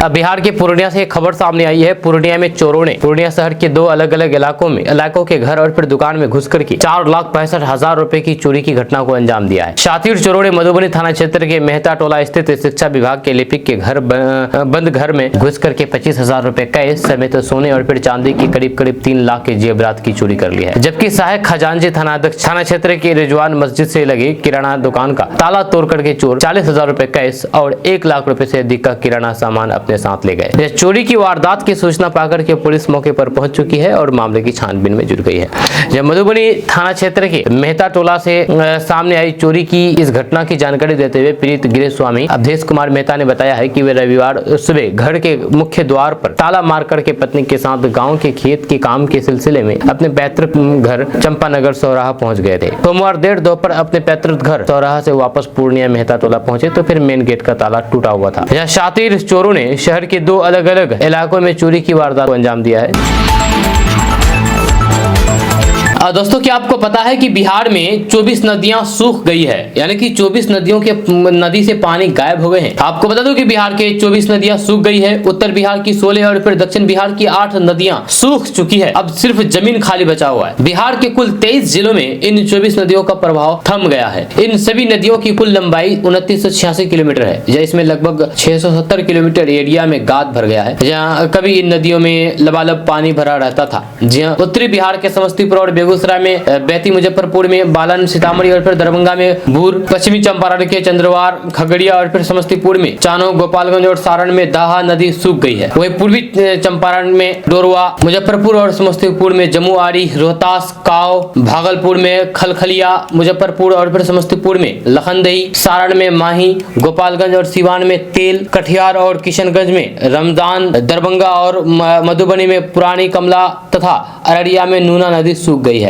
बिहार के पूर्णिया से एक खबर सामने आई है। पूर्णिया में चोरों ने पूर्णिया शहर के 2 अलग-अलग इलाकों के घर और फिर दुकान में घुसकर के 4,65,000 रुपए की चोरी की घटना को अंजाम दिया है। शातिर चोरों ने मधुबनी थाना क्षेत्र के मेहता टोला स्थित शिक्षा विभाग के लिपिक के घर बंद घर में घुस करके 25,000 रुपए कैश समेत सोने और फिर चांदी की करीब 3 लाख के जेवरात की चोरी कर ली है। जबकि सहायक खजांची थाना क्षेत्र के रिजवान मस्जिद से लगे किराना दुकान का ताला तोड़ करके चोर 40,000 रुपए कैश और 1 लाख रुपए से अधिक का किराना सामान अपने साथ ले गए। चोरी की वारदात की सूचना पाकर के पुलिस मौके पर पहुंच चुकी है और मामले की छानबीन में जुट गई है। जब मधुबनी थाना क्षेत्र के मेहता टोला से सामने आई चोरी की इस घटना की जानकारी देते हुए पीड़ित गृह स्वामी अवधेश कुमार मेहता ने बताया है कि वे रविवार सुबह घर के मुख्य द्वार पर ताला मार करके पत्नी के साथ गाँव के खेत के काम के सिलसिले में अपने पैतृक घर चंपानगर सौराहा पहुँच गए थे। सोमवार देर दोपहर अपने पैतृक घर सौराहा से वापस पूर्णिया मेहता टोला पहुंचे तो फिर मेन गेट का ताला टूटा हुआ था। यह शातिर चोरों ने शहर के 2 अलग-अलग इलाकों में चोरी की वारदात को अंजाम दिया है। दोस्तों क्या आपको पता है कि बिहार में 24 नदियां सूख गई है, यानी कि 24 नदियों के नदी से पानी गायब हो गए हैं। आपको बता दूं कि बिहार के 24 नदियां सूख गई है। उत्तर बिहार की 16 और फिर दक्षिण बिहार की 8 नदियां सूख चुकी है। अब सिर्फ जमीन खाली बचा हुआ है। बिहार के कुल 23 जिलों में इन 24 नदियों का प्रभाव थम गया है। इन सभी नदियों की कुल लंबाई 2986 किलोमीटर है। इसमें लगभग 670 किलोमीटर एरिया में गाद भर गया है, जहाँ कभी इन नदियों में लबालब पानी भरा रहता था। जी हाँ, उत्तरी बिहार के समस्तीपुर और बेगूसराय में, बेती मुजफ्फरपुर में, बालन, सीतामढ़ी और फिर दरभंगा में भूर, पश्चिमी चंपारण के चंद्रवार, खगड़िया और फिर समस्तीपुर में चानो, गोपालगंज और सारण में दाहा नदी सूख गई है। वही पूर्वी चंपारण में डोरवा, मुजफ्फरपुर और समस्तीपुर में जमुआरी, रोहतास, काव, भागलपुर में खलखलिया, मुजफ्फरपुर और फिर समस्तीपुर में लखनदही, सारण में माही, गोपालगंज और सीवान में तेल, कटिहार और किशनगंज में रमजान, दरभंगा और मधुबनी में पुरानी कमला तथा अररिया में नूना नदी सूख गई है।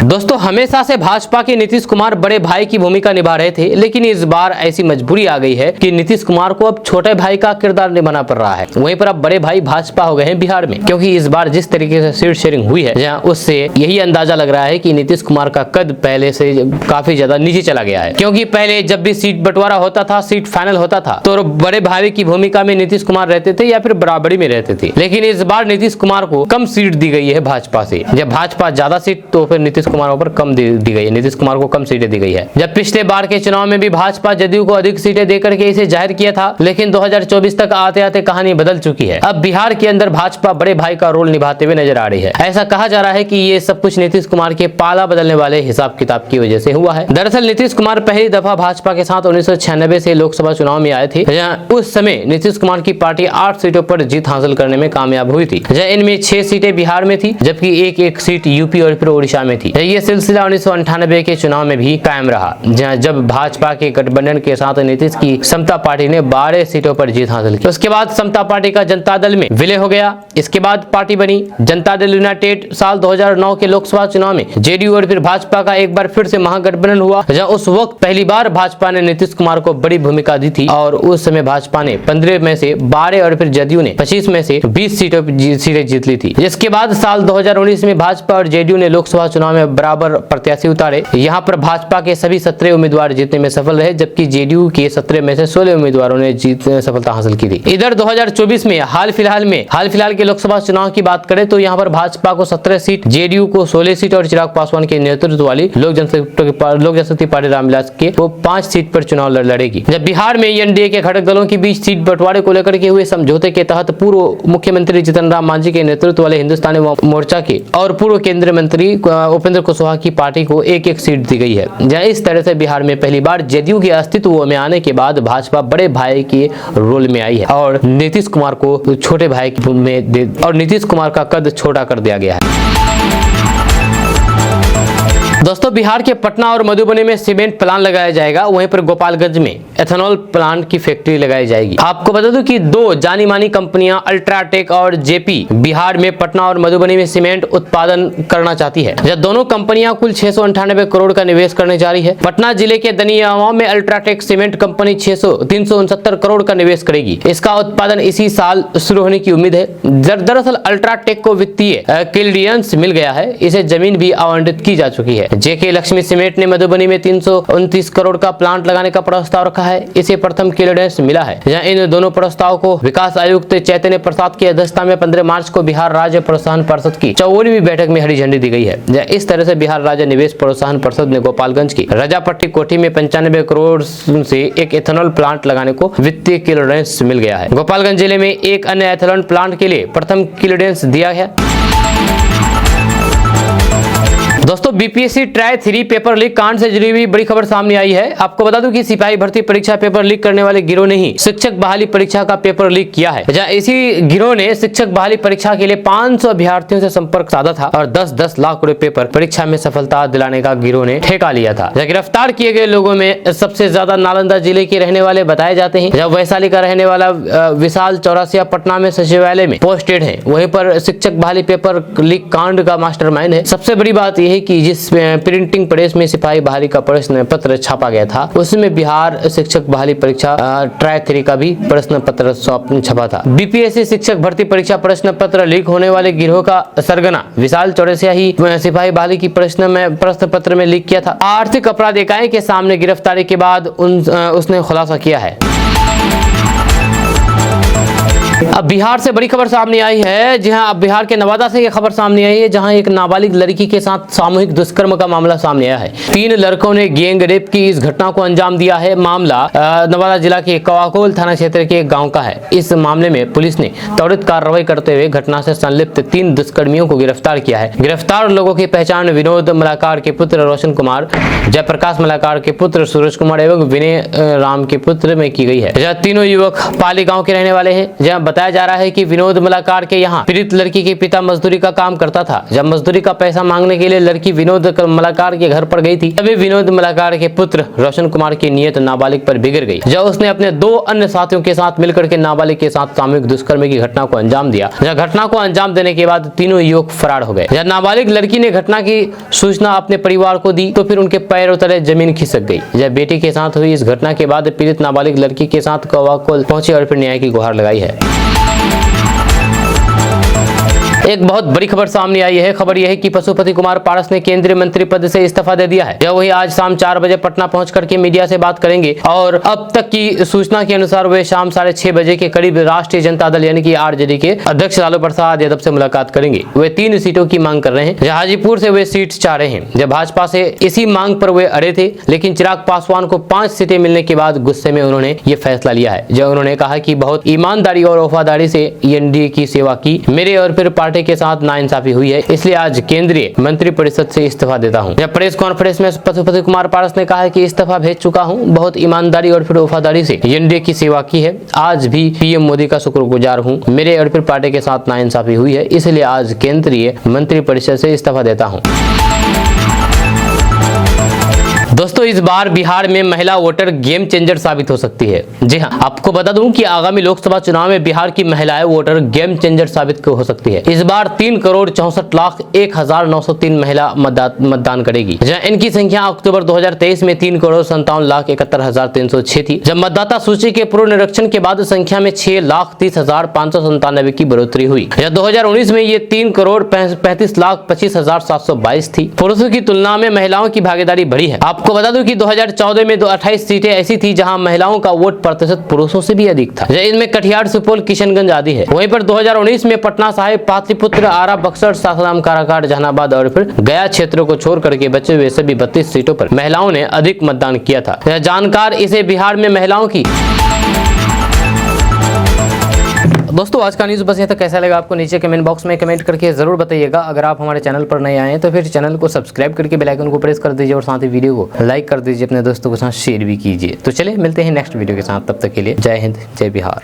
दोस्तों हमेशा से भाजपा के नीतीश कुमार बड़े भाई की भूमिका निभा रहे थे, लेकिन इस बार ऐसी मजबूरी आ गई है कि नीतीश कुमार को अब छोटे भाई का किरदार निभाना पड़ रहा है। वहीं पर अब बड़े भाई भाजपा हो गए हैं बिहार में, क्योंकि इस बार जिस तरीके से सीट शेयरिंग हुई है, जहां उससे यही अंदाजा लग रहा है कि नीतीश कुमार का कद पहले से काफी ज्यादा नीचे चला गया है। क्योंकि पहले जब भी सीट बंटवारा होता था, सीट फाइनल होता था, तो बड़े भाई की भूमिका में नीतीश कुमार रहते थे या फिर बराबरी में रहते थे। लेकिन इस बार नीतीश कुमार को कम सीट दी गई है भाजपा से। जब भाजपा ज्यादा सीट तो फिर नीतीश कुमार पर कम दी गई है। नीतीश कुमार को कम सीटें दी गई है। जब पिछले बार के चुनाव में भी भाजपा जदयू को अधिक सीटें देकर के इसे जाहिर किया था, लेकिन 2024 तक आते आते कहानी बदल चुकी है। अब बिहार के अंदर भाजपा बड़े भाई का रोल निभाते हुए नजर आ रही है। ऐसा कहा जा रहा है कि ये सब कुछ नीतीश कुमार के पाला बदलने वाले हिसाब किताब की वजह से हुआ है। दरअसल नीतीश कुमार पहली दफा भाजपा के साथ 1996 से लोकसभा चुनाव में आए थे। उस समय नीतीश कुमार की पार्टी 8 सीटों पर जीत हासिल करने में कामयाब हुई थी। इनमें 6 सीटें बिहार में थी, जबकि एक सीट यूपी और फिर ओडिशा में थी। ये सिलसिला 1998 के चुनाव में भी कायम रहा, जब भाजपा के गठबंधन के साथ नीतीश की समता पार्टी ने 12 सीटों पर जीत हासिल की। उसके बाद समता पार्टी का जनता दल में विलय हो गया। इसके बाद पार्टी बनी जनता दल यूनाइटेड। साल 2009 के लोकसभा चुनाव में जेडीयू और फिर भाजपा का एक बार फिर से महागठबंधन हुआ। उस वक्त पहली बार भाजपा ने नीतीश कुमार को बड़ी भूमिका दी थी और उस समय भाजपा ने 15 में से 12 और फिर जदयू ने 25 में से 20 सीटें जीत ली थी। जिसके बाद साल 2019 में भाजपा और जेडीयू ने लोकसभा चुनाव में बराबर प्रत्याशी उतारे। यहाँ पर भाजपा के सभी 17 उम्मीदवार जीतने में सफल रहे, जबकि जेडीयू के 17 में से 16 उम्मीदवारों ने सफलता हासिल की थी। इधर 2024 में हाल फिलहाल के लोकसभा चुनाव की बात करें तो यहाँ पर भाजपा को 17 सीट, जेडीयू को 16 सीट और चिराग पासवान के नेतृत्व वाली लोक जनशक्ति पार्टी रामविलास के वो 5 सीट पर चुनाव लड़ेगी। जब बिहार में एनडीए के घटक दलों के बीच सीट बंटवारे को लेकर के हुए समझौते के तहत पूर्व मुख्यमंत्री जीतन राम मांझी के नेतृत्व वाले हिंदुस्तानी मोर्चा के और पूर्व केंद्रीय मंत्री उपेंद्र कुशवाहा की पार्टी को एक एक सीट दी गई है। जहाँ इस तरह से बिहार में पहली बार जदयू के अस्तित्व में आने के बाद भाजपा बड़े भाई के रोल में आई है और नीतीश कुमार को छोटे भाई और नीतीश कुमार का कद छोटा कर दिया गया है। दोस्तों, बिहार के पटना और मधुबनी में सीमेंट प्लांट लगाया जाएगा, वहीं पर गोपालगंज में एथेनॉल प्लांट की फैक्ट्री लगाई जाएगी। आपको बता दूं कि दो जानी मानी कंपनियां अल्ट्राटेक और जेपी बिहार में पटना और मधुबनी में सीमेंट उत्पादन करना चाहती है। जब दोनों कंपनियां कुल 698 करोड़ का निवेश करने जा रही है। पटना जिले के दनियावां में अल्ट्राटेक सीमेंट कंपनी 369 करोड़ का निवेश करेगी। इसका उत्पादन इसी साल शुरू होने की उम्मीद है। दरअसल अल्ट्राटेक को वित्तीय क्लियरेंस मिल गया है, इसे जमीन भी आवंटित की जा चुकी है। जेके लक्ष्मी सीमेंट ने मधुबनी में 329 करोड़ का प्लांट लगाने का प्रस्ताव रखा है। इसे प्रथम क्लियरेंस मिला है। जहां इन दोनों प्रस्ताव को विकास आयुक्त चैतन्य प्रसाद की अध्यक्षता में 15 मार्च को बिहार राज्य प्रोत्साहन परिषद की 54वीं बैठक में हरी झंडी दी गई है। इस तरह से बिहार राज्य निवेश प्रोत्साहन परिषद ने गोपालगंज की रजापट्टी कोठी में 95 करोड़ से एक एथेनॉल प्लांट लगाने को वित्तीय क्लियरेंस मिल गया है। गोपालगंज जिले में एक अन्य एथेनॉल प्लांट के लिए प्रथम क्लियरेंस दिया है। दोस्तों, बीपीएससी ट्राई 3 पेपर लीक कांड से जुड़ी हुई बड़ी खबर सामने आई है। आपको बता दूं कि सिपाही भर्ती परीक्षा पेपर लीक करने वाले गिरोह ने ही शिक्षक बहाली परीक्षा का पेपर लीक किया है। जहां इसी गिरोह ने शिक्षक बहाली परीक्षा के लिए 500 अभ्यर्थियों से संपर्क साधा था और 10-10 लाख रुपए पेपर परीक्षा में सफलता दिलाने का गिरोह ने ठेका लिया था। गिरफ्तार किए गए लोगों में सबसे ज्यादा नालंदा जिले के रहने वाले बताए जाते हैं। जब वैशाली का रहने वाला विशाल चौरासिया पटना में सचिवालय में पोस्टेड है। वहीं पर शिक्षक बहाली पेपर लीक कांड का मास्टरमाइंड है। सबसे बड़ी बात यह कि जिस प्रिंटिंग प्रेस में सिपाही बहाली का प्रश्न पत्र छापा गया था, उसमें बिहार शिक्षक बहाली परीक्षा ट्राई 3 का भी प्रश्न पत्र छपा था। बीपीएससी शिक्षक भर्ती परीक्षा प्रश्न पत्र लीक होने वाले गिरोह का सरगना विशाल चौरसिया ही सिपाही बहाली की प्रश्न पत्र में लीक किया था। आर्थिक अपराध इकाई के सामने गिरफ्तारी के बाद उसने खुलासा किया है। अब बिहार से बड़ी खबर सामने आई है। जी हां, अब बिहार के नवादा से ये खबर सामने आई है, जहां एक नाबालिग लड़की के साथ सामूहिक दुष्कर्म का मामला सामने आया है। 3 लड़कों ने गैंग रेप की इस घटना को अंजाम दिया है। मामला नवादा जिला के कवाकोल थाना क्षेत्र के एक गांव का है। इस मामले में पुलिस ने त्वरित कार्रवाई करते हुए घटना से संलिप्त 3 दुष्कर्मियों को गिरफ्तार किया है। गिरफ्तार लोगों की पहचान विनोद मलाकार के पुत्र रोशन कुमार, जयप्रकाश मलाकार के पुत्र सूरज कुमार एवं विनय राम के पुत्र में की गई है। यह तीनों युवक पाली गाँव के रहने वाले हैं। जहाँ बताया जा रहा है कि विनोद मलाकार के यहाँ पीड़ित लड़की के पिता मजदूरी का काम करता था। जब मजदूरी का पैसा मांगने के लिए लड़की विनोद मलाकार के घर पर गई थी, तभी विनोद मलाकार के पुत्र रोशन कुमार की नीयत नाबालिग पर बिगड़ गई। जब उसने अपने 2 अन्य साथियों के साथ मिलकर के नाबालिग के साथ सामूहिक दुष्कर्म की घटना को अंजाम दिया। जब घटना को अंजाम देने के बाद तीनों युवक फरार हो गए। जब नाबालिग लड़की ने घटना की सूचना अपने परिवार को दी तो फिर उनके पैरों तले जमीन खिसक गई। जब बेटी के साथ हुई इस घटना के बाद पीड़ित नाबालिग लड़की के साथ कवाकोल पहुंचे और फिर न्याय की गुहार लगाई है। एक बहुत बड़ी खबर सामने आई है। खबर यह है कि पशुपति कुमार पारस ने केंद्रीय मंत्री पद से इस्तीफा दे दिया है। यह वही आज शाम 4 बजे पटना पहुंच करके मीडिया से बात करेंगे और अब तक की सूचना के अनुसार वे शाम 6:30 बजे के करीब राष्ट्रीय जनता दल यानी कि आरजेडी के अध्यक्ष लालू प्रसाद यादव से मुलाकात करेंगे। वे 3 सीटों की मांग कर रहे हैं। हाजीपुर से वे सीट चाह रहे हैं। जब भाजपा से इसी मांग पर वे अड़े थे, लेकिन चिराग पासवान को 5 सीटें मिलने के बाद गुस्से में उन्होंने ये फैसला लिया है। जब उन्होंने कहा कि बहुत ईमानदारी और वफादारी से एनडीए की सेवा की, मेरे और फिर पार्टी के साथ नाइंसाफी हुई है, इसलिए आज केंद्रीय मंत्रिपरिषद से इस्तीफा देता हूं। जब प्रेस कॉन्फ्रेंस में पशुपति कुमार पारस ने कहा कि इस्तीफा भेज चुका हूं, बहुत ईमानदारी और फिर वफादारी से एनडीए की सेवा की है, आज भी पीएम मोदी का शुक्रगुजार हूं, मेरे और फिर पार्टी के साथ नाइंसाफी हुई है, इसलिए आज केंद्रीय मंत्रिपरिषद से इस्तीफा देता हूं। दोस्तों, इस बार बिहार में महिला वोटर गेम चेंजर साबित हो सकती है। जी हां, आपको बता दूं कि आगामी लोकसभा चुनाव में बिहार की महिलाएं वोटर गेम चेंजर साबित हो सकती है। इस बार 3,64,01,903 महिला मतदान करेगी। जहां इनकी संख्या अक्टूबर 2023 में 3,57,71,306 थी। जब मतदाता सूची के पूर्व निरीक्षण के बाद संख्या में 6,30,597 की बढ़ोतरी हुई। 2019 में ये 3,35,25,722 थी। पुरुषों की तुलना में महिलाओं की भागीदारी बढ़ी है। आपको बता दूं कि 2014 में 28 सीटें ऐसी थी जहां महिलाओं का वोट प्रतिशत पुरुषों से भी अधिक था। इनमें कटिहार, सुपौल, किशनगंज आदि है। वहीं पर 2019 में पटना साहिब, पाटलिपुत्र, आरा, बक्सर, सासाराम, काराकाट, जहानाबाद और फिर गया क्षेत्रों को छोड़ करके बचे हुए सभी 32 सीटों पर महिलाओं ने अधिक मतदान किया था। जानकार इसे बिहार में महिलाओं की दोस्तों आज का न्यूज़ बस यहाँ तक। कैसा लगा आपको नीचे कमेंट बॉक्स में कमेंट करके जरूर बताइएगा। अगर आप हमारे चैनल पर नए आए हैं तो फिर चैनल को सब्सक्राइब करके बेल आइकन को प्रेस कर दीजिए और साथ ही वीडियो को लाइक कर दीजिए, अपने दोस्तों के साथ शेयर भी कीजिए। तो चलिए मिलते हैं नेक्स्ट वीडियो के साथ, तब तक के लिए जय हिंद जय बिहार।